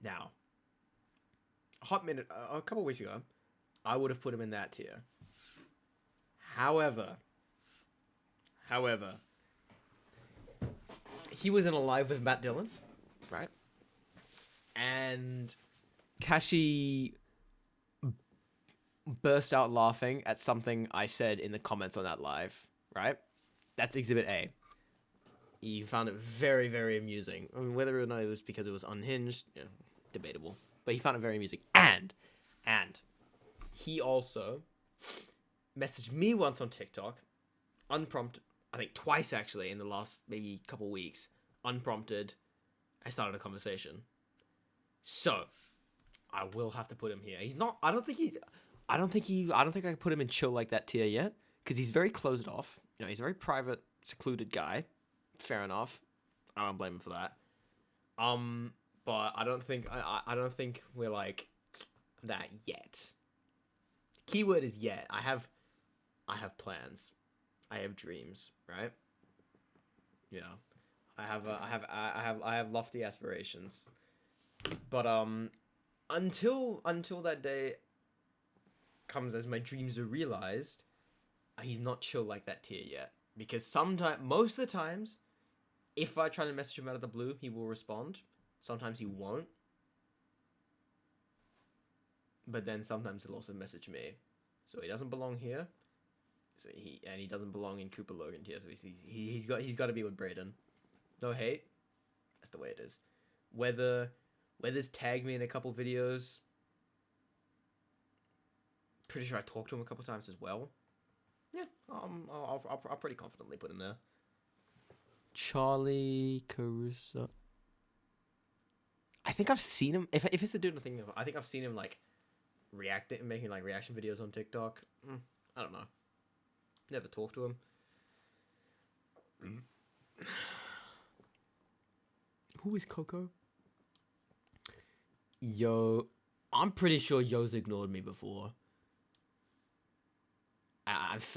Now, a hot minute, a couple weeks ago, I would have put him in that tier. However, he was in a live with Matt Dillon, right? And Kashi burst out laughing at something I said in the comments on that live, right? That's Exhibit A. He found it very, very amusing. I mean, whether or not it was because it was unhinged, debatable. But he found it very amusing. And he also messaged me once on TikTok, unprompted, I think twice actually in the last maybe couple weeks, unprompted. I started a conversation. So, I will have to put him here. He's not, I don't think I could put him in chill like that tier yet, because he's very closed off. He's a very private, secluded guy. Fair enough. I don't blame him for that. But I don't think we're like that yet. Keyword is yet. I have plans. I have dreams, right? I have lofty aspirations. But until that day comes as my dreams are realized, he's not chill like that tier yet. Because most of the times, if I try to message him out of the blue, he will respond. Sometimes he won't. But then sometimes he'll also message me. So he doesn't belong here. So he doesn't belong in Cooper Logan tier. So he's got to be with Brayden. No hate. That's the way it is. Weather's tagged me in a couple videos. Pretty sure I talked to him a couple times as well. Yeah, I'll pretty confidently put him there. Charlie Caruso. I think I've seen him. If it's the dude I'm thinking of, I think I've seen him like making like reaction videos on TikTok. I don't know. Never talked to him. Who is Coco? Yo, I'm pretty sure Yo's ignored me before.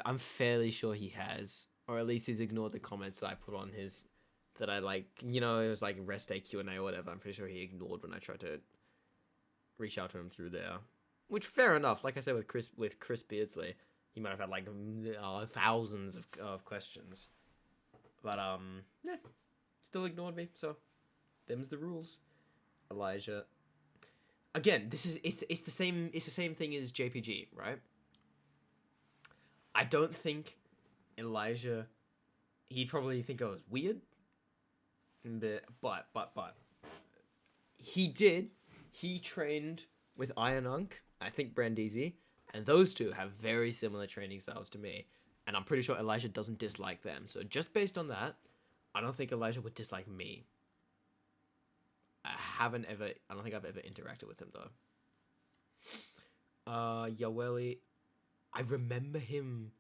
I'm fairly sure he has, or at least he's ignored the comments that I put on his, that I like, it was like rest day Q&A or whatever. I'm pretty sure he ignored when I tried to reach out to him through there, which fair enough. Like I said with Chris Beardsley, he might have had like thousands of questions, but yeah, still ignored me. So, them's the rules. Elijah, again, it's the same thing as JPG, right? I don't think Elijah, he'd probably think I was weird. But he trained with Iron Unk, I think Brandeisi, and those two have very similar training styles to me. And I'm pretty sure Elijah doesn't dislike them. So just based on that, I don't think Elijah would dislike me. I don't think I've ever interacted with him though. Yaweli, I remember him.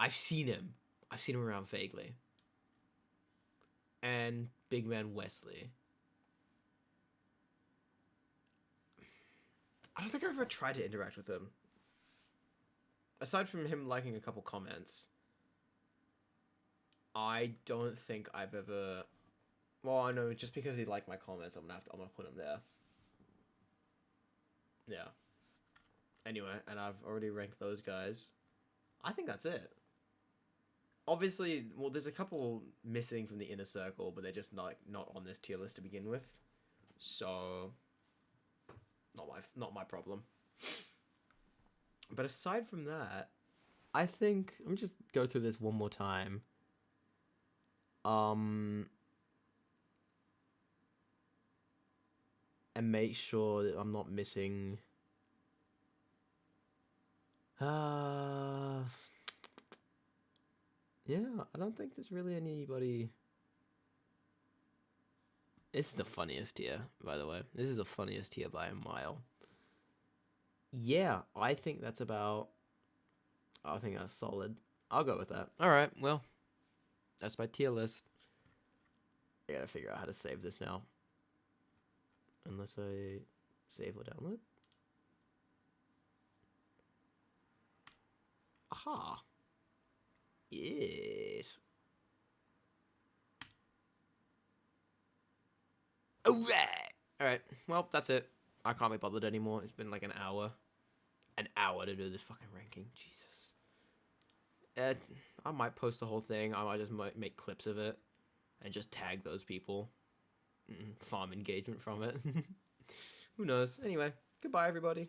I've seen him around vaguely. And Big Man Wesley. I don't think I've ever tried to interact with him. Aside from him liking a couple comments, I don't think I've ever... Well, I know, just because he liked my comments, I'm gonna put him there. Yeah. Anyway, and I've already ranked those guys. I think that's it. Obviously, well, there's a couple missing from the inner circle, but they're just not on this tier list to begin with. So, not my problem. But aside from that, I think, let me just go through this one more time. And make sure that I'm not missing. Yeah, I don't think there's really anybody. This is the funniest tier, by the way. This is the funniest tier by a mile. Yeah, I think that's about. I think that's solid. I'll go with that. All right, well, that's my tier list. I gotta figure out how to save this now. Unless I save or download. Aha. Yes. Alright. Alright, well, that's it. I can't be bothered anymore. It's been like an hour. An hour to do this fucking ranking. Jesus. I might post the whole thing. I might just make clips of it. And just tag those people. Farm engagement from it. Who knows? Anyway, goodbye, everybody.